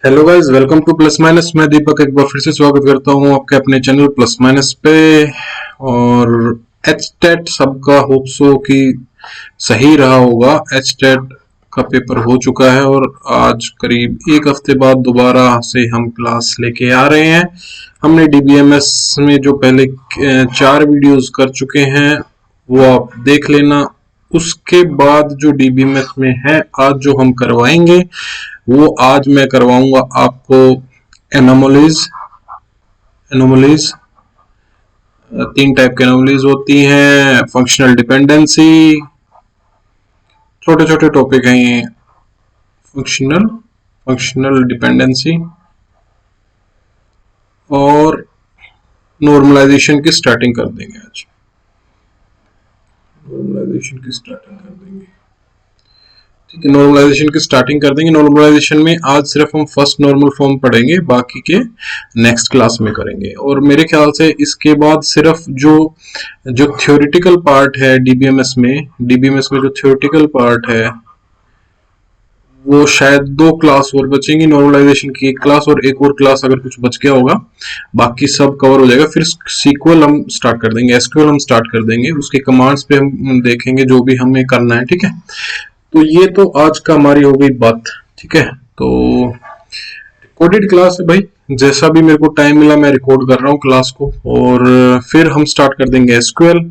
Hello guys, welcome two plus minus. मैं दीपक एक बार फिर से स्वागत करता हूं आपके अपने चैनल प्लस माइनस पे। और एच टेट सबका होप सो कि सही रहा होगा। एच टेट का पेपर हो चुका है और आज करीब एक हफ्ते बाद दोबारा से हम क्लास लेके आ रहे हैं। हमने डीबीएमएस में जो पहले 4 वीडियोस कर चुके हैं वो आप देख लेना। उसके बाद जो डीबीएमएस में है आज जो हम करवाएंगे वो आज मैं करवाऊंगा आपको एनोमलीज। एनोमलीज 3 टाइप की एनोमलीज होती हैं। फंक्शनल डिपेंडेंसी, छोटे छोटे टॉपिक हैं ये। फंक्शनल डिपेंडेंसी और नॉर्मलाइजेशन की स्टार्टिंग कर देंगे। आज नॉर्मलाइजेशन की स्टार्टिंग कर देंगे। ठीक है, नॉर्मलाइजेशन की स्टार्टिंग कर देंगे। नॉर्मलाइजेशन में आज सिर्फ हम फर्स्ट नॉर्मल फॉर्म पढ़ेंगे, बाकी के नेक्स्ट क्लास में करेंगे। और मेरे ख्याल से इसके बाद सिर्फ जो थ्योरेटिकल पार्ट है डीबीएमएस में जो थ्योरेटिकल पार्ट है वो शायद 2 क्लास और बचेंगी। नॉर्मलाइजेशन की 1 क्लास और एक और क्लास अगर कुछ बच गया होगा, बाकी सब कवर हो जाएगा। फिर सीक्वल हम स्टार्ट कर देंगे, एसक्यूएल हम स्टार्ट कर देंगे। उसके कमांड्स पे हम देखेंगे जो भी हमें करना है। ठीक है, तो ये तो आज का हमारी हो गई बात। ठीक है, तो रिकॉर्डेड क्लास है भाई। जैसा भी मेरे को टाइम मिला मैं रिकॉर्ड कर रहा हूँ क्लास को। और फिर हम स्टार्ट कर देंगे एसक्यूएल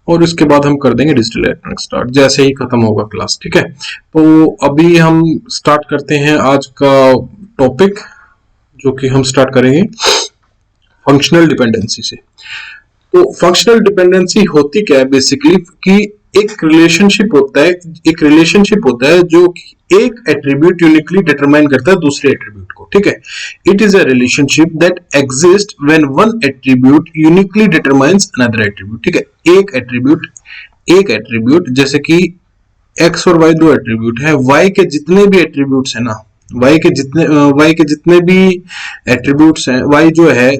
और इसके बाद हम कर देंगे डिजिटल इलेक्ट्रॉनिक स्टार्ट जैसे ही खत्म होगा क्लास। ठीक है, तो अभी हम स्टार्ट करते हैं आज का टॉपिक, जो कि हम स्टार्ट करेंगे फंक्शनल डिपेंडेंसी से। तो फंक्शनल डिपेंडेंसी होती क्या है बेसिकली कि एक रिलेशनशिप होता है जो एक एट्रीब्यूट यूनिकली डिटरमाइन करता है दूसरे एट्रीब्यूट को। ठीक है, it is a relationship that exist when one attribute uniquely determines another attribute. ठीक है, एक एट्रीब्यूट जैसे कि एक्स और वाई 2 एट्रीब्यूट है। वाई के जितने भी एट्रीब्यूट्स है ना, वाई के जितने भी एट्रीब्यूट्स हैं, वाई जो है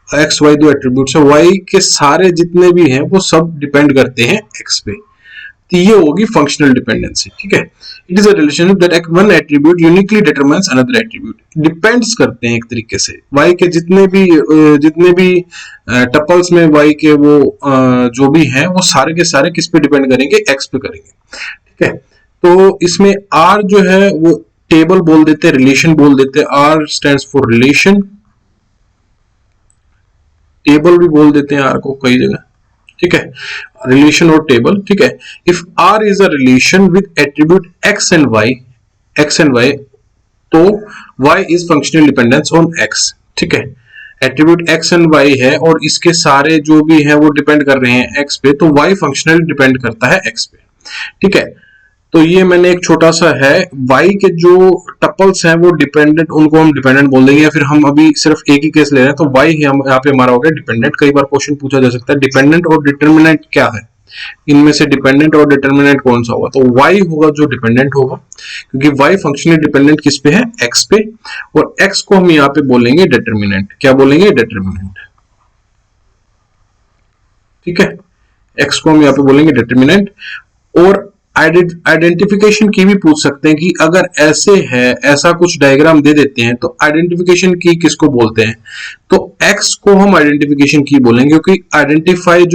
एक्स वाई 2 एट्रीब्यूट्स है, वाई के सारे जितने भी हैं वो सब डिपेंड करते हैं एक्स पे। तो ये होगी फंक्शनल डिपेंडेंसी। ठीक है, it is a relationship that one attribute uniquely determines another attribute. Depends करते हैं एक तरीके से। वाई के जितने भी टपल्स में वाई के वो जो भी हैं वो सारे के सारे किस पे डिपेंड करेंगे? एक्स पे करेंगे। ठीक है, तो इसमें आर जो है वो टेबल बोल देते हैं, रिलेशन बोल देते हैं। R stands for relation, table भी बोल देते हैं आर को कई जगह। ठीक है, रिलेशन और टेबल। ठीक है, if R is a relation with attribute X and Y तो Y is functional dependence on X. ठीक है, एट्रीब्यूट एक्स एंड वाई है और इसके सारे जो भी है वो डिपेंड कर रहे हैं एक्स पे, तो वाई फंक्शनल डिपेंड करता है एक्स पे। ठीक है, तो ये मैंने एक छोटा सा है। y के जो टपल्स हैं वो डिपेंडेंट, उनको हम डिपेंडेंट बोल देंगे, या फिर हम अभी सिर्फ एक ही केस ले रहे हैं तो y हम यहाँ पे हमारा हो गया डिपेंडेंट। कई बार क्वेश्चन पूछा जा सकता है डिपेंडेंट और डिटर्मिनेंट क्या है, इनमें से डिपेंडेंट और डिटर्मिनेंट कौन सा होगा? तो y होगा जो डिपेंडेंट होगा, क्योंकि y फंक्शनली डिपेंडेंट किस पे है? x पे। और x को हम यहाँ पे बोलेंगे डिटर्मिनेंट। क्या बोलेंगे? डिटर्मिनेंट। ठीक है, x को हम यहाँ पे बोलेंगे डिटर्मिनेंट। और आइडेंटिफिकेशन की भी पूछ सकते हैं कि अगर ऐसे है, ऐसा कुछ डायग्राम दे देते हैं तो आइडेंटिफिकेशन की किसको बोलते हैं? तो x को हम आइडेंटिफिकेशन की बोलेंगे, क्योंकि आइडेंटिफाई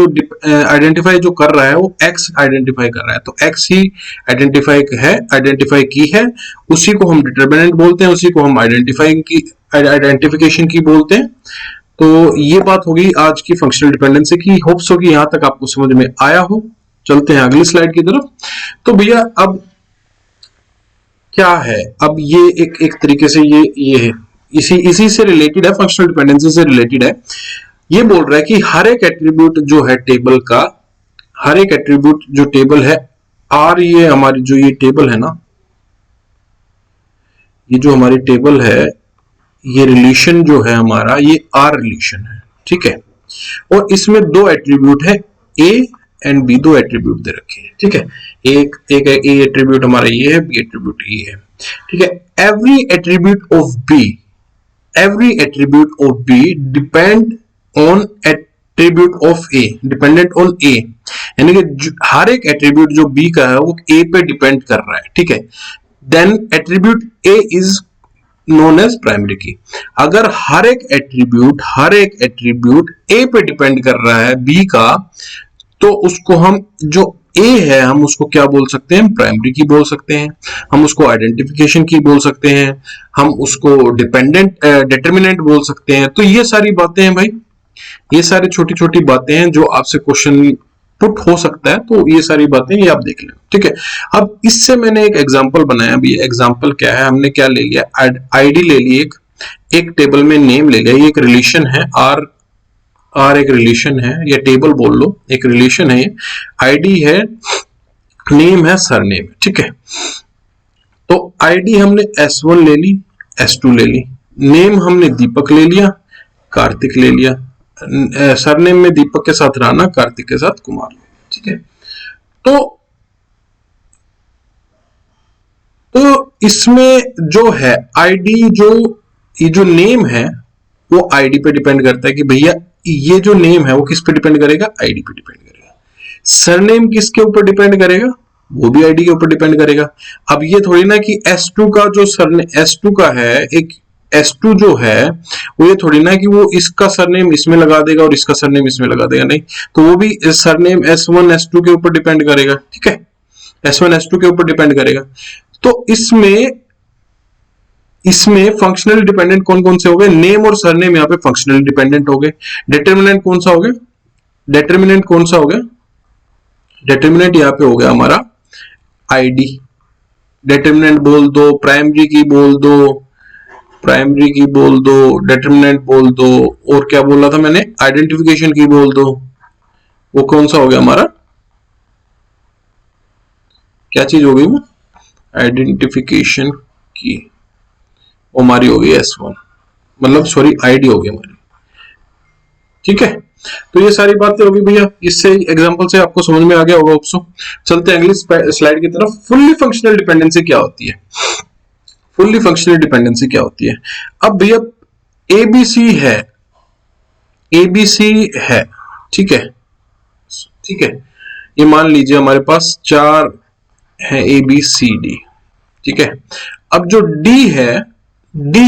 जो कर रहा है वो x आइडेंटिफाई कर रहा है, तो x ही आइडेंटिफाई की है, उसी को हम डिटर्मिनेंट बोलते हैं, उसी को हम आइडेंटिफिकेशन की बोलते हैं। तो ये बात होगी आज की फंक्शनल डिपेंडेंसी की। होप्स हो कि यहां तक आपको समझ में आया हो। चलते हैं अगली स्लाइड की तरफ। तो भैया अब क्या है? अब ये एक तरीके से ये है, इसी से रिलेटेड है, फंक्शनल डिपेंडेंसी से रिलेटेड है। ये बोल रहा है कि हर एक एट्रीब्यूट जो है टेबल का, हर एक एट्रीब्यूट जो टेबल है आर, ये हमारी जो ये टेबल है ना, ये जो हमारी टेबल है, ये रिलेशन जो है हमारा, ये आर रिलेशन है। ठीक है, और इसमें 2 एट्रीब्यूट है ए एंड बी, 2 एट्रीब्यूट दे रखे हैं। ठीक है, एक ए एट्रीब्यूट हमारा ये है, बी एट्रीब्यूट ये है। ठीक है, every attribute of B depend on attribute of A, dependent on A, यानी कि हर एक एट्रीब्यूट जो बी का है वो ए पे डिपेंड कर रहा है। ठीक है, then attribute A is known as primary key. अगर हर एक एट्रीब्यूट ए पे डिपेंड कर रहा है बी का, तो उसको हम जो ए है हम उसको क्या बोल सकते हैं, प्राइमरी की बोल सकते हैं, हम उसको आइडेंटिफिकेशन की बोल सकते हैं, हम उसको डिटर्मिनेंट बोल सकते हैं। तो ये सारी बातें हैं भाई, ये सारी छोटी छोटी बातें हैं जो आपसे क्वेश्चन पुट हो सकता है, तो ये सारी बातें ये आप देख लें, ठीक है। अब इससे मैंने एक एग्जांपल बनाया। अभी एग्जांपल क्या है, हमने क्या ले लिया, आईडी ले ली, एक टेबल में नेम ले लिया, ये एक रिलेशन है, आर एक रिलेशन है, या टेबल बोल लो, एक रिलेशन है, आईडी है, नेम है, सरनेम, ठीक है। तो आईडी हमने S1 ले ली, S2 ले ली, नेम हमने दीपक ले लिया, कार्तिक ले लिया, सरनेम में दीपक के साथ राणा, कार्तिक के साथ कुमार, ठीक है। तो इसमें जो है आईडी, ये जो नेम है वो आईडी पे डिपेंड करता है कि भैया ये जो नेम है वो किस पे डिपेंड करेगा, आईडी पे डिपेंड करेगा। सरनेम किसके ऊपर डिपेंड करेगा, वो भी आईडी के ऊपर डिपेंड करेगा। अब ये थोड़ी ना कि S2 का जो S2 का है, एक S2 जो है वो ये थोड़ी ना कि वो इसका सरनेम इसमें लगा देगा और इसका सरनेम इसमें लगा देगा, नहीं, तो वो भी सरनेम S1 S2 के ऊपर डिपेंड करेगा, ठीक है, S1 S2 के ऊपर डिपेंड करेगा। तो इसमें फंक्शनल डिपेंडेंट कौन कौन से हो गए, नेम और सरनेम यहाँ पे फंक्शनल डिपेंडेंट हो गए। डिटर्मिनेंट कौन सा हो गया, डिटर्मिनेंट यहाँ पे हो गया हमारा आईडी। डिटर्मिनेंट बोल दो, प्राइमरी की बोल दो, डिटर्मिनेंट बोल दो, और क्या बोला था मैंने, आइडेंटिफिकेशन की बोल दो। वो कौन सा हो गया हमारा, क्या चीज हो गई वो, आइडेंटिफिकेशन की, वो हमारी हो गई S1, मतलब सॉरी आईडी हो गई हमारी, ठीक है। तो ये सारी बातें होगी भैया, इससे एग्जांपल से आपको समझ में आ गया होगा ऑप्शो। चलते हैं अगली स्लाइड की तरफ। फुल्ली फंक्शनल डिपेंडेंसी क्या होती है, फुल्ली फंक्शनल डिपेंडेंसी क्या होती है। अब भैया एबीसी है, ठीक है, ये मान लीजिए हमारे पास 4 है ABCD, ठीक है। अब जो D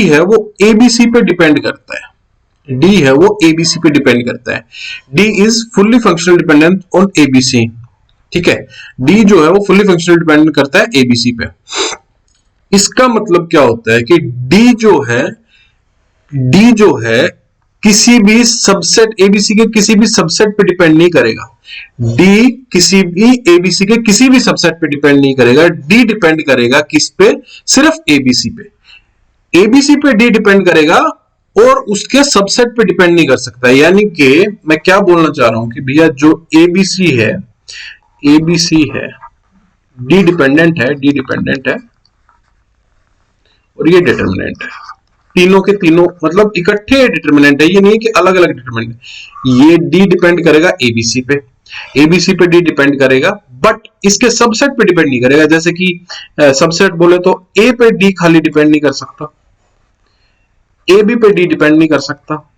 है वो ABC पे डिपेंड करता है, D is fully functional dependent on ABC, ठीक है। D जो है वो फुल्ली फंक्शनल डिपेंड करता है ABC पे। इसका मतलब क्या होता है कि D जो है किसी भी सबसेट, ABC के किसी भी सबसेट पे डिपेंड नहीं करेगा। D किसी भी ABC के किसी भी सबसेट पे डिपेंड नहीं करेगा। D डिपेंड करेगा किस पे, सिर्फ ABC पे। ABC पे D डिपेंड करेगा और उसके सबसेट पे डिपेंड नहीं कर सकता। यानी कि मैं क्या बोलना चाह रहा हूं कि भैया जो ABC है D डिपेंडेंट है और ये डिटर्मिनेंट है, तीनों के तीनों मतलब इकट्ठे डिटर्मिनेंट है, ये नहीं कि अलग अलग डिटर्मिनेंट। ये D डिपेंड करेगा ABC पे D डिपेंड करेगा, बट इसके सबसेट पे डिपेंड नहीं करेगा। जैसे कि सबसेट बोले तो A पे D खाली डिपेंड नहीं कर सकता, AB पे D डिपेंड नहीं कर सकता,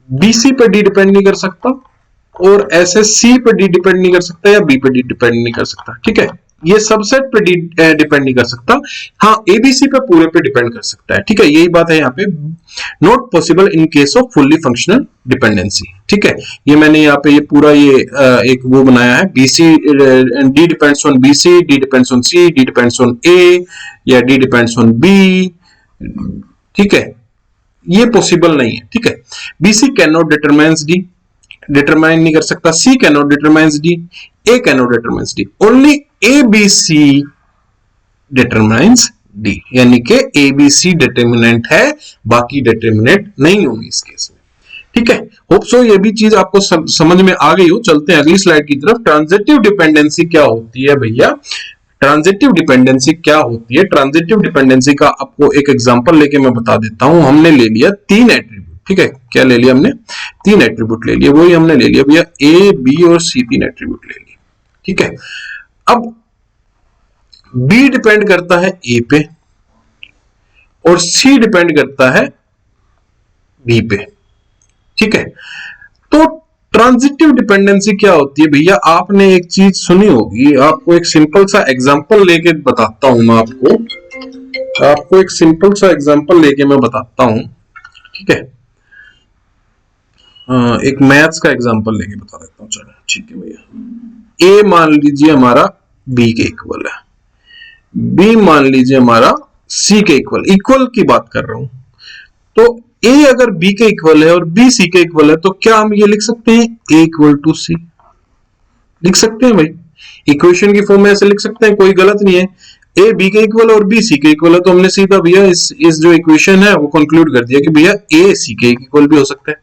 BC पे D डिपेंड नहीं कर सकता, और ऐसे C पे D डिपेंड नहीं कर सकता या B पे D डिपेंड नहीं कर सकता, ठीक है। ये सबसेट पे डिपेंड नहीं कर सकता, हाँ ABC पे पूरे पे डिपेंड कर सकता है, ठीक है। यही बात है यहाँ पे, not possible in case off fully functional dependency, ठीक है। ये मैंने यहाँ पे ये पूरा ये एक वो बनाया है, BC D depends on BC, D depends on C, D depends on A या D डिपेंड्स ऑन B, ठीक है। ये पॉसिबल नहीं है, ठीक है। BC can not determines D, determine नहीं कर सकता, C can not determines D, A can not determines D, only ABC determines D, यानी कि ABC डिटर्मिनेंट है, बाकी डिटर्मिनेंट नहीं होगी इस केस में, ठीक है। होप सो ये भी चीज आपको समझ में आ गई हो। चलते हैं अगली स्लाइड की तरफ। ट्रांजिटिव डिपेंडेंसी क्या होती है भैया, ट्रांजिटिव डिपेंडेंसी क्या होती है। ट्रांजिटिव डिपेंडेंसी का आपको एक एग्जांपल लेके मैं बता देता हूं। हमने ले लिया 3 एट्रीब्यूट, ठीक है, क्या ले लिया हमने, 3 एट्रीब्यूट ले लिए, वही हमने ले लिया भैया A, B और C, 3 एट्रीब्यूट ले लिए, ठीक है। अब B डिपेंड करता है A पे और C डिपेंड करता है B पे, ठीक है। तो ट्रांजिटिव डिपेंडेंसी क्या होती है भैया, आपने एक चीज सुनी होगी, आपको एक सिंपल सा एग्जांपल लेके बताता हूं मैं आपको। आपको एक सिंपल सा एग्जांपल लेके मैं बताता हूं, ठीक है। एक मैथ्स का एग्जांपल लेके बता देता हूं, चलो ठीक है भैया। ए मान लीजिए हमारा बी के इक्वल है, बी मान लीजिए हमारा सी के इक्वल, इक्वल की बात कर रहा हूं। तो ए अगर बी के इक्वल है और बी सी के इक्वल है, तो क्या हम ये लिख सकते हैं ए इक्वल टू सी? लिख सकते हैं भाई, इक्वेशन की फॉर्म में ऐसे लिख सकते हैं, कोई गलत नहीं है। ए बी के इक्वल और बी सी के इक्वल है, तो हमने सीधा भैया इस जो इक्वेशन है वो कंक्लूड कर दिया कि भैया ए सी के इक्वल भी हो सकता है।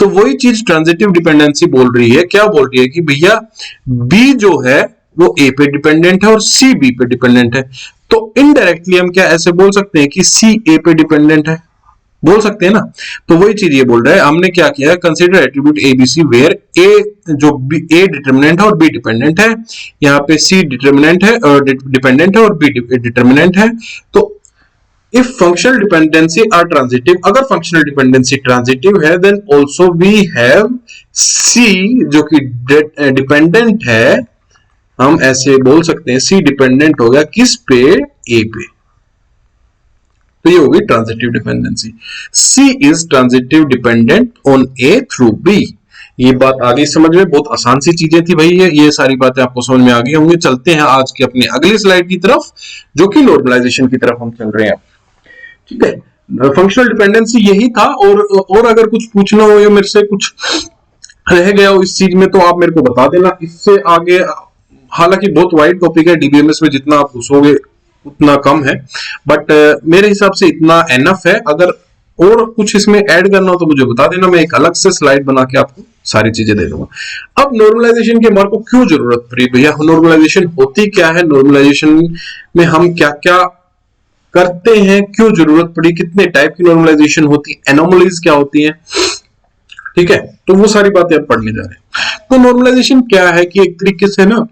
तो वही चीज ट्रांजिटिव डिपेंडेंसी बोल रही है, क्या बोल रही है कि भैया बी जो है वो ए पे डिपेंडेंट है और सी बी पे डिपेंडेंट है। तो इनडायरेक्टली हम क्या ऐसे बोल सकते हैं कि सी ए पे डिपेंडेंट है, बोल सकते हैं ना। तो वही चीज ये बोल रहा है, हमने क्या किया, कंसीडर एट्रीब्यूट एबीसी वेयर ए जो ए डिटर्मिनेंट है और बी डिपेंडेंट है, यहाँ पे सी डिटर्मिनेंट है और डिपेंडेंट है और बी डिटर्मिनेंट है। तो if functional dependency are transitive, अगर फंक्शनल डिपेंडेंसी ट्रांजिटिव है, then also we have C जो कि डिपेंडेंट है, हम ऐसे बोल सकते हैं सी डिपेंडेंट हो गया किस पे, ए पे। तो ये होगी transitive dependency. C is transitive dependent on A through B. ये बात आ गई समझ में, बहुत आसान सी चीजें थी भाई, ये सारी बातें आपको समझ में आ गई होंगी। चलते हैं आज की अपनी अगली स्लाइड की तरफ, जो कि नॉर्मलाइजेशन की तरफ हम चल रहे हैं, ठीक है। फंक्शनल डिपेंडेंसी यही था, और अगर कुछ पूछना हो या मेरे से कुछ रह गया हो इस चीज में, तो आप मेरे को बता देना। इससे आगे हालांकि बहुत वाइड टॉपिक है, डीबीएमएस में जितना आप घुसोगे उतना कम है, बट मेरे हिसाब से इतना एनफ है। अगर और कुछ इसमें ऐड करना हो तो मुझे बता देना, मैं एक अलग से स्लाइड बना के आपको सारी चीजें दे दूंगा। अब नॉर्मलाइजेशन के हमारे को क्यों जरूरत पड़ी भैया, नॉर्मलाइजेशन होती क्या है, नॉर्मलाइजेशन में हम क्या क्या करते हैं, क्यों जरूरत पड़ी, कितने टाइप की नॉर्मलाइजेशन होती है, एनोमलीज क्या होती है, ठीक है। तो वो सारी बातें अब पढ़ने जा रहे हैं। तो नॉर्मलाइजेशन क्या है कि एक तरीके से ना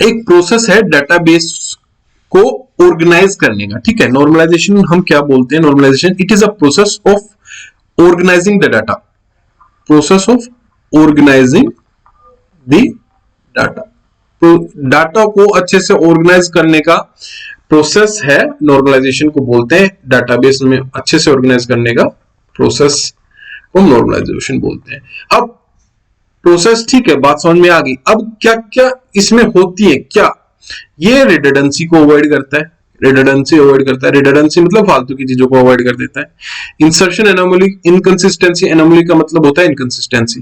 एक प्रोसेस है डेटाबेस को ऑर्गेनाइज करने का, ठीक है। नॉर्मलाइजेशन हम क्या बोलते हैं, normalization it is a process of organizing the data, process of organizing the data. तो डाटा को अच्छे से ऑर्गेनाइज करने का प्रोसेस है, नॉर्मलाइजेशन को बोलते हैं। डाटाबेस में अच्छे से ऑर्गेनाइज करने का प्रोसेस को नॉर्मलाइजेशन बोलते हैं। अब प्रोसेस ठीक है, बात समझ में आ गई। अब क्या क्या इसमें होती है, क्या ये रिडंडेंसी को अवॉइड करता है, रिडंडेंसी अवॉइड करता है, रिडंडेंसी मतलब फालतू की चीजों को अवॉइड कर देता है। इंसर्शन एनोमली, इनकंसिस्टेंसी एनोमली का मतलब होता है इनकंसिस्टेंसी,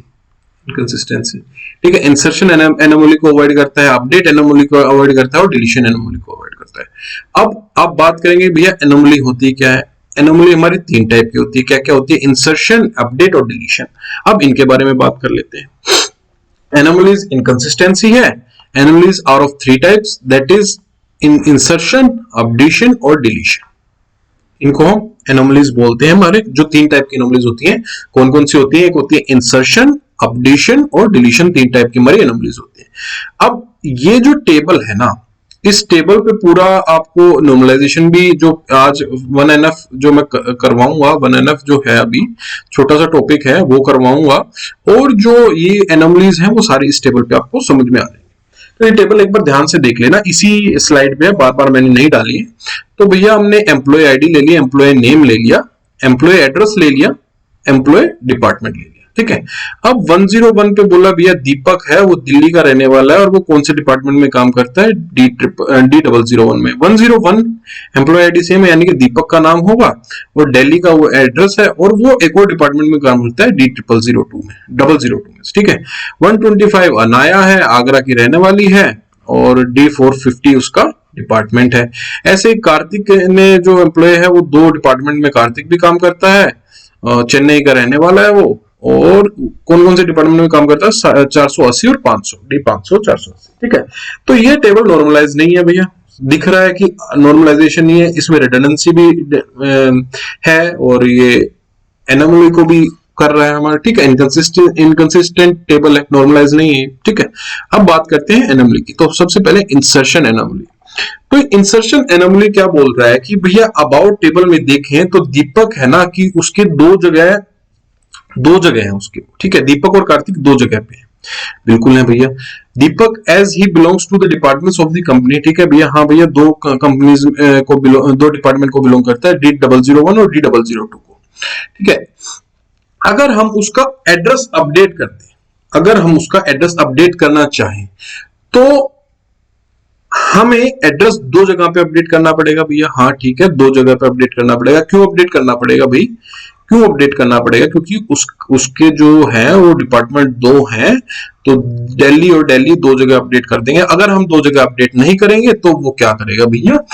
इनकंसिस्टेंसी, ठीक है। इंसर्शन एनोमली को अवॉइड करता है, अपडेट एनोमली को अवॉइड करता है और डिलीशन एनोमली को अवॉइड करता है। अब आप बात करेंगे भैया एनोमली होती क्या है। एनोमली हमारी तीन टाइप की होती है, क्या क्या होती है, इंसर्शन, अपडेट और डिलीशन। अब इनके बारे में बात कर लेते हैं। एनोमलीज इनकंसिस्टेंसी है, anomalies are of three types, that is insertion, updation और डिलीशन। इनको हम एनोमलीज बोलते हैं। हमारे जो तीन टाइप की एनोमलीज होती हैं, कौन कौन सी होती है, एक होती है इंसर्शन, अपडेशन और डिलीशन, तीन टाइप की हमारी एनोमलीज होती है। अब ये जो टेबल है ना, इस टेबल पे पूरा आपको नॉर्मलाइजेशन भी जो आज 1NF जो मैं करवाऊंगा, 1NF जो है अभी छोटा सा टॉपिक है वो करवाऊंगा, और जो ये एनोमलीज हैं वो सारी इस टेबल पे आपको समझ में आ जाएंगे। तो ये टेबल एक बार ध्यान से देख लेना, इसी स्लाइड पे बार बार मैंने नहीं डाली है। तो भैया हमने एम्प्लॉय आईडी ले लिया, एम्प्लॉय नेम ले लिया, एम्प्लॉय एड्रेस ले लिया, एम्प्लॉय डिपार्टमेंट ले लिया, ठीक है। अब 101 पे बोला भैया दीपक है, वो दिल्ली का रहने वाला है और वो कौन से डिपार्टमेंट में काम करता है, D001 में। 101 एम्प्लॉय आईडी सेम है, यानी कि दीपक का नाम होगा और दिल्ली का वो एड्रेस है, और वो एक और डिपार्टमेंट में काम करता है D0002 में, 002 में, ठीक है। 125 अनाया है, आगरा की रहने वाली है और D450 उसका डिपार्टमेंट है। ऐसे कार्तिक ने जो एम्प्लॉय है वो दो डिपार्टमेंट में कार्तिक भी काम करता है, चेन्नई का रहने वाला है वो, और कौन कौन से डिपार्टमेंट में काम करता है, 480 और 500, D500 480, ठीक है। तो ये टेबल नॉर्मलाइज नहीं है भैया, दिख रहा है कि नॉर्मलाइजेशन नहीं है, इसमें रिडंडेंसी भी है और ये एनोमली को भी कर रहा है हमारा, ठीक है। इनकंसिस्टेंट टेबल है, नॉर्मलाइज नहीं है, ठीक है। अब बात करते हैं एनोमली की। तो सबसे पहले इंसर्शन एनोमली। तो इंसर्शन एनोमली क्या बोल रहा है कि भैया अबाउट टेबल में देखें तो दीपक है ना कि उसके दो जगह है उसके, ठीक है। दीपक और कार्तिक दो जगह पे है, बिल्कुल है भैया। Deepak as he belongs to the departments of the company, ठीक है भैया। हाँ भैया, दो कंपनीज को दो डिपार्टमेंट को बिलोंग करता है, D001 और D002 को, ठीक है। अगर हम उसका एड्रेस अपडेट करते हैं, अगर हम उसका एड्रेस अपडेट करना चाहें तो हमें एड्रेस दो जगह पे अपडेट करना पड़ेगा भैया। हाँ ठीक है, दो जगह पे अपडेट करना पड़ेगा। क्यों अपडेट करना पड़ेगा भाई, क्यों अपडेट करना पड़ेगा? क्योंकि उसके जो है वो डिपार्टमेंट दो हैं, तो दिल्ली और दिल्ली दो जगह अपडेट कर देंगे। अगर हम दो जगह अपडेट नहीं करेंगे तो वो क्या करेगा भैया,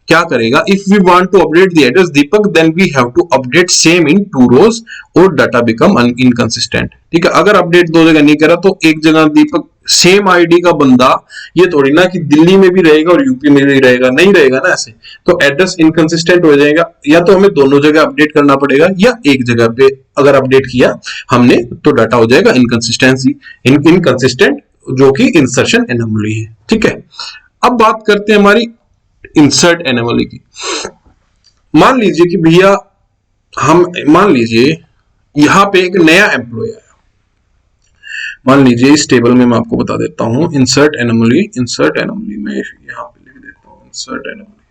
क्या करेगा? If we want to update the address Deepak then we have to update same in two rows और डाटा बिकम इनकंसिस्टेंट, ठीक है। अगर अपडेट दो जगह नहीं करा तो एक जगह दीपक सेम आईडी का बंदा, ये थोड़ी ना कि दिल्ली में भी रहेगा और यूपी में भी रहेगा, नहीं रहेगा ना ऐसे, तो एड्रेस इनकंसिस्टेंट हो जाएगा। या तो हमें दोनों जगह अपडेट करना पड़ेगा, या एक जगह पे अगर अपडेट किया हमने तो डाटा हो जाएगा इनकंसिस्टेंसी इनकंसिस्टेंट, जो कि इंसर्शन एनोमली है, ठीक है। अब बात करते हैं हमारी इंसर्ट एनोमली की। मान लीजिए कि भैया हम मान लीजिए यहां पे एक नया एम्प्लॉय आया। मान लीजिए इस टेबल में मैं आपको बता देता हूं इंसर्ट एनोमली में यहां पे लिख देता हूं इंसर्ट एनोमली।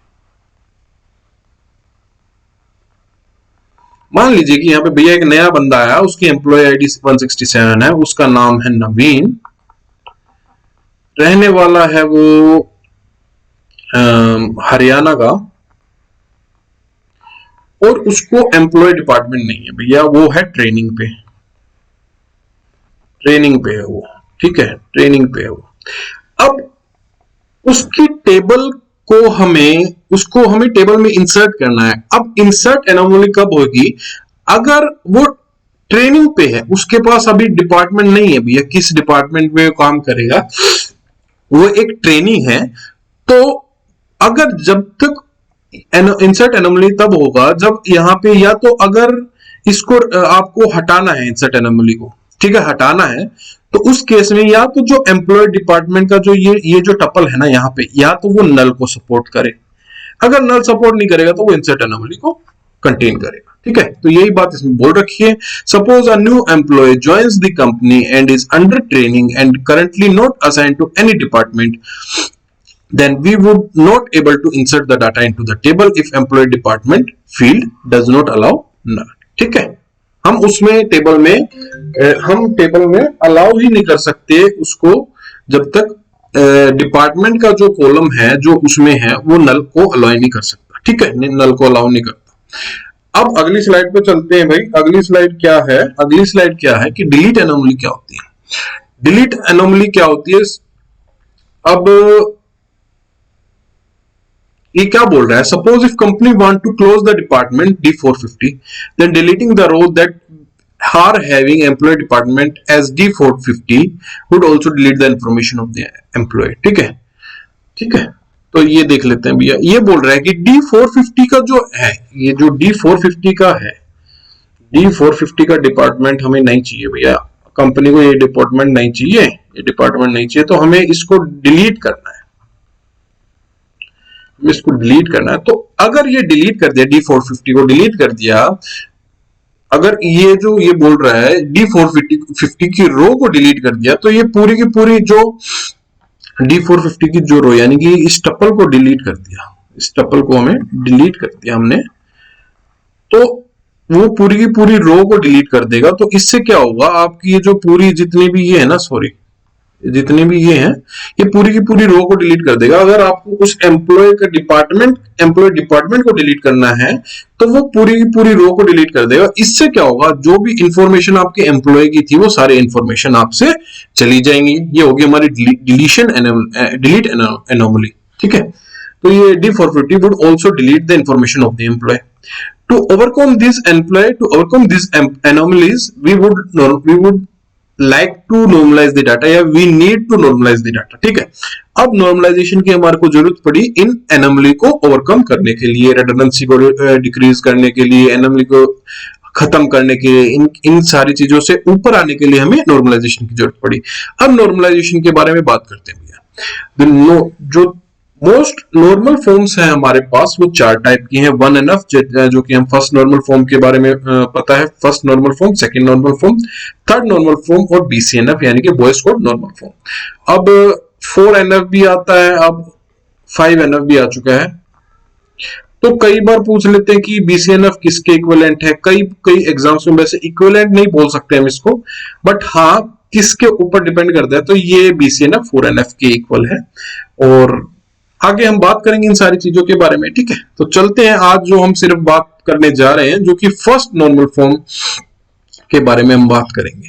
मान लीजिए कि यहां पे भैया एक नया बंदा आया, उसकी एम्प्लॉय आईडी 167 है, उसका नाम है नवीन, रहने वाला है वो हरियाणा का, और उसको एम्प्लॉय डिपार्टमेंट नहीं है भैया, वो है ट्रेनिंग पे है वो, ठीक है, ट्रेनिंग पे है वो। अब उसकी टेबल को हमें टेबल में इंसर्ट करना है। अब इंसर्ट एनोमली कब होगी? अगर वो ट्रेनिंग पे है, उसके पास अभी डिपार्टमेंट नहीं है भैया, किस डिपार्टमेंट में काम करेगा, वो एक ट्रेनी है। तो अगर जब तक इंसर्ट एनोमली तब होगा जब यहाँ पे, या तो अगर इसको आपको हटाना है इंसर्ट एनोमली को, ठीक है, हटाना है, तो उस केस में या तो जो एम्प्लॉय डिपार्टमेंट का जो ये जो टपल है ना यहाँ पे, या तो वो नल को सपोर्ट करे। अगर नल सपोर्ट नहीं करेगा तो वो इंसर्ट एनोमली को कंटेन करेगा, ठीक है। तो यही बात इसमें बोल रखी है। Suppose a new employee joins the company and is under training and currently not assigned to any department, then we would not able to insert the data into the table if employee department field does not allow null, ठीक है। हम उसमें table में allow ही नहीं कर सकते उसको जब तक डिपार्टमेंट का जो कॉलम है जो उसमें है वो नल को अलाउ नहीं कर सकता, ठीक है, नल को अलाउ नहीं करता। अब अगली स्लाइड पे चलते हैं भाई। अगली स्लाइड क्या है कि डिलीट एनोमली क्या होती है। डिलीट एनोमली क्या होती है? अब ये क्या बोल रहा है? Suppose if company want to close the department D450 then deleting the role that are having employee department as D450 would also delete the information of the employee, ठीक है। तो ये देख लेते हैं भैया। ये बोल रहा है कि D450 का जो है, ये जो D450 का है, D450 का डिपार्टमेंट हमें नहीं चाहिए भैया, कंपनी को ये डिपार्टमेंट नहीं चाहिए, तो हमें इसको डिलीट करना है, इसको डिलीट करना है। तो अगर ये डिलीट कर दिया, D450 को डिलीट कर दिया, अगर ये बोल रहा है D450 की रो को डिलीट कर दिया, तो ये पूरी की पूरी जो D450 की जो रो, यानी कि इस टपल को डिलीट कर दिया, इस टपल को हमें डिलीट कर दिया हमने, तो वो पूरी की पूरी रो को डिलीट कर देगा। तो इससे क्या होगा, आपकी ये जो पूरी जितनी भी ये है ना, जितने भी ये हैं, ये पूरी की पूरी रो को डिलीट कर देगा। अगर आपको उस एम्प्लॉय डिपार्टमेंट को डिलीट करना है तो वो पूरी की पूरी रो को डिलीट कर देगा। इससे क्या होगा, जो भी इंफॉर्मेशन आपके एम्प्लॉय की थी वो सारे इंफॉर्मेशन आपसे चली जाएंगी। ये होगी हमारी डिलीट एनोमली, ठीक है। तो ये D450 would also delete the information of the employee. To overcome this anomalies, we would like to normalize the data, या we need to normalize the data, ठीक है। अब नॉर्मलाइजेशन की हमारे को जरूरत पड़ी इन एनोमली को ओवरकम करने के लिए, रेडंडेंसी को डिक्रीज करने के लिए, एनोमली को खत्म करने के लिए, इन सारी चीजों से ऊपर आने के लिए हमें नॉर्मलाइजेशन की जरूरत पड़ी। अब नॉर्मलाइजेशन के बारे में बात करते हैं भैया। जो मोस्ट नॉर्मल फॉर्म्स हैं हमारे पास, वो 4 टाइप की हैं। 1NF जो कि हम फर्स्ट नॉर्मल फॉर्म के बारे में पता है, first normal form, second normal form, third normal form और BCNF यानी कि बॉयज कोड नॉर्मल फॉर्म। अब 4NF भी आता है, अब 5NF भी आ चुका है। तो कई बार पूछ लेते हैं कि BCNF किसके इक्विवेलेंट है। कई एग्जाम्स में वैसे इक्विवेलेंट नहीं बोल सकते हम इसको, बट हाँ किसके ऊपर डिपेंड करता है, तो ये BCNF 4NF के इक्वल है। और आगे हम बात करेंगे इन सारी चीजों के बारे में, ठीक है। तो चलते हैं, आज जो हम सिर्फ बात करने जा रहे हैं जो कि फर्स्ट नॉर्मल फॉर्म के बारे में हम बात करेंगे।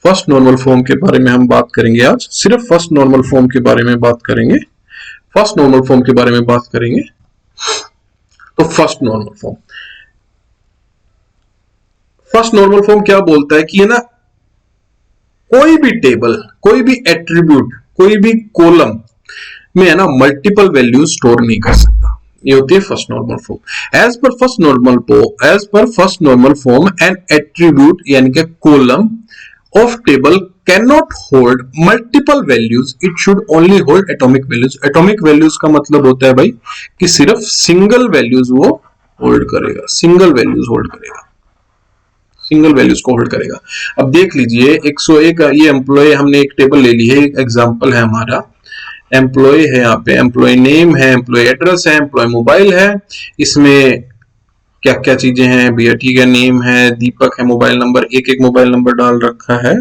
फर्स्ट नॉर्मल फॉर्म के बारे में हम बात करेंगे आज, सिर्फ फर्स्ट नॉर्मल फॉर्म के बारे में बात करेंगे। फर्स्ट नॉर्मल फॉर्म के बारे में बात करेंगे। तो फर्स्ट नॉर्मल फॉर्म क्या बोलता है कि है ना, कोई भी टेबल, कोई भी एट्रीब्यूट, कोई भी कॉलम में है ना मल्टीपल वैल्यू स्टोर नहीं कर सकता। ये होती है first normal form. As per first normal form an attribute यानी कि column of table can not hold multiple values, it should only hold atomic values. Atomic values का मतलब होता है भाई कि सिर्फ सिंगल वैल्यूज वो होल्ड करेगा, सिंगल वैल्यूज को होल्ड करेगा। अब देख लीजिए 101 ये एम्प्लॉय, हमने एक टेबल ले ली है, एक एग्जांपल है हमारा। एम्प्लॉय है, यहाँ पे एम्प्लॉय नेम है, एम्प्लॉय एड्रेस है, एम्प्लॉय मोबाइल है। इसमें क्या क्या चीजें हैं भैया, ठीक है, नेम है, दीपक है, मोबाइल नंबर, एक मोबाइल नंबर डाल रखा है,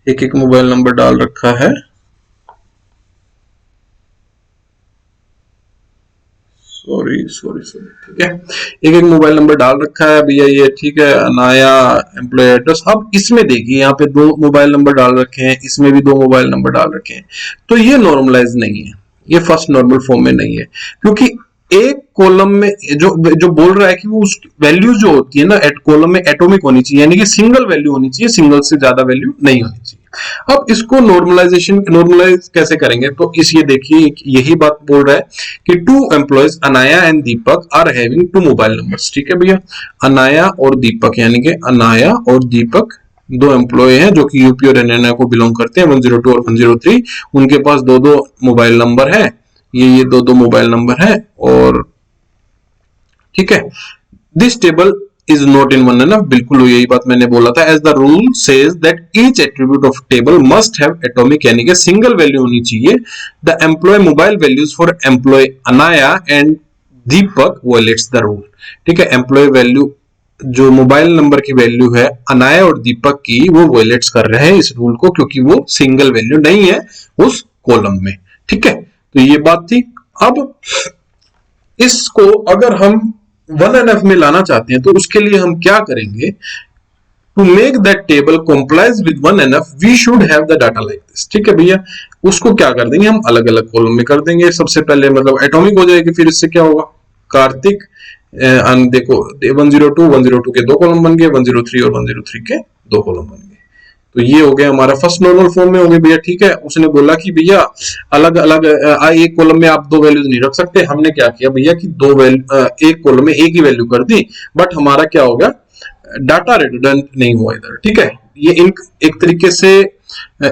एक मोबाइल नंबर डाल रखा है। सॉरी ठीक है, एक मोबाइल नंबर डाल रखा है भैया ये, ठीक है। नया एम्प्लॉय एड्रेस। अब इसमें देखिए यहाँ पे 2 मोबाइल नंबर डाल रखे हैं, इसमें भी 2 मोबाइल नंबर डाल रखे हैं। तो ये नॉर्मलाइज नहीं है, ये फर्स्ट नॉर्मल फॉर्म में नहीं है, क्योंकि एक कॉलम में जो बोल रहा है कि वो उस वैल्यू जो होती है ना कॉलम में एटॉमिक होनी चाहिए, यानी कि सिंगल वैल्यू होनी चाहिए, सिंगल से ज्यादा वैल्यू नहीं होनी चाहिए। अब इसको नॉर्मलाइज कैसे करेंगे, तो इस ये देखिए यही बात बोल रहा है कि 2 employees Anaya and Deepak are having 2 mobile numbers. ठीक है भैया, अनाया और दीपक, यानी कि अनाया और दीपक 2 एम्प्लॉय हैं जो कि यूपी और हरियाणा को बिलोंग करते हैं, 102 और 103। उनके पास 2 मोबाइल नंबर है, ये 2 मोबाइल नंबर है। और ठीक है, this table is not in 1NF, बिल्कुल यही बात मैंने बोला था। as the rule says that each attribute of table must have atomic यानी कि सिंगल वैल्यू होनी चाहिए। the employee mobile values for employee Anaya and Deepak violates the rule। ठीक है, एम्प्लॉय वैल्यू जो मोबाइल नंबर की वैल्यू है अनाया और दीपक की, वो वायलेट्स कर रहे हैं इस रूल को, क्योंकि वो सिंगल वैल्यू नहीं है उस कॉलम में। ठीक है, तो ये बात थी। अब इसको अगर हम 1NF में लाना चाहते हैं तो उसके लिए हम क्या करेंगे, to make that table complies with 1NF we should have the data like this. ठीक है भैया, उसको क्या कर देंगे हम, अलग अलग कॉलम में कर देंगे। सबसे पहले मतलब एटॉमिक हो जाएगी, फिर इससे क्या होगा, कार्तिक देखो 102 के 2 कॉलम बन गए, 103 और 103 के 2 कॉलम बन गए। तो ये हो गया हमारा फर्स्ट नॉर्मल फॉर्म में हो गया भैया। ठीक है, उसने बोला कि भैया अलग अलग एक कॉलम में आप 2 वैल्यूज नहीं रख सकते। हमने क्या किया भैया कि एक कॉलम में एक ही वैल्यू कर दी, बट हमारा क्या हो गया, डाटा रिडंडेंट नहीं हुआ इधर। ठीक है, ये एक तरीके से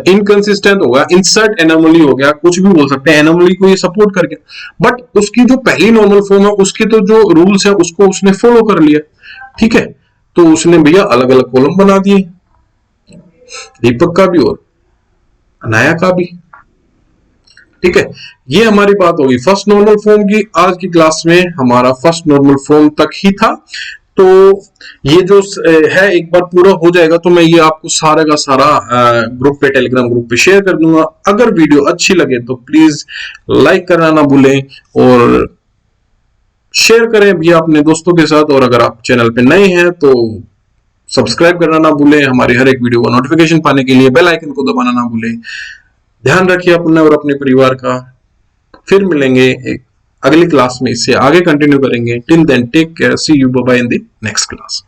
इनकंसिस्टेंट होगा, इंसर्ट एनोमली हो गया, कुछ भी बोल सकते हैं, एनोमली को ये सपोर्ट कर गया। बट उसकी जो पहली नॉर्मल फॉर्म है उसके तो जो रूल्स है उसको उसने फॉलो कर लिया। ठीक है, तो उसने भैया अलग अलग कॉलम बना दिए, दीपक का भी और अनाया का भी। ठीक है, ये हमारी बात होगी फर्स्ट नॉर्मल फॉर्म की। आज की क्लास में हमारा फर्स्ट नॉर्मल फॉर्म तक ही था। तो ये जो है एक बार पूरा हो जाएगा तो मैं ये आपको सारा का सारा ग्रुप पे, टेलीग्राम ग्रुप पे शेयर कर दूंगा। अगर वीडियो अच्छी लगे तो प्लीज लाइक करना ना भूलें और शेयर करें भी अपने दोस्तों के साथ। और अगर आप चैनल पे नए हैं तो सब्सक्राइब करना ना भूलें। हमारी हर एक वीडियो का नोटिफिकेशन पाने के लिए बेल आइकन को दबाना ना भूलें। ध्यान रखिए अपने और अपने परिवार का। फिर मिलेंगे एक अगली क्लास में, इससे आगे कंटिन्यू करेंगे। Till then take care, see you, bye bye in the next class.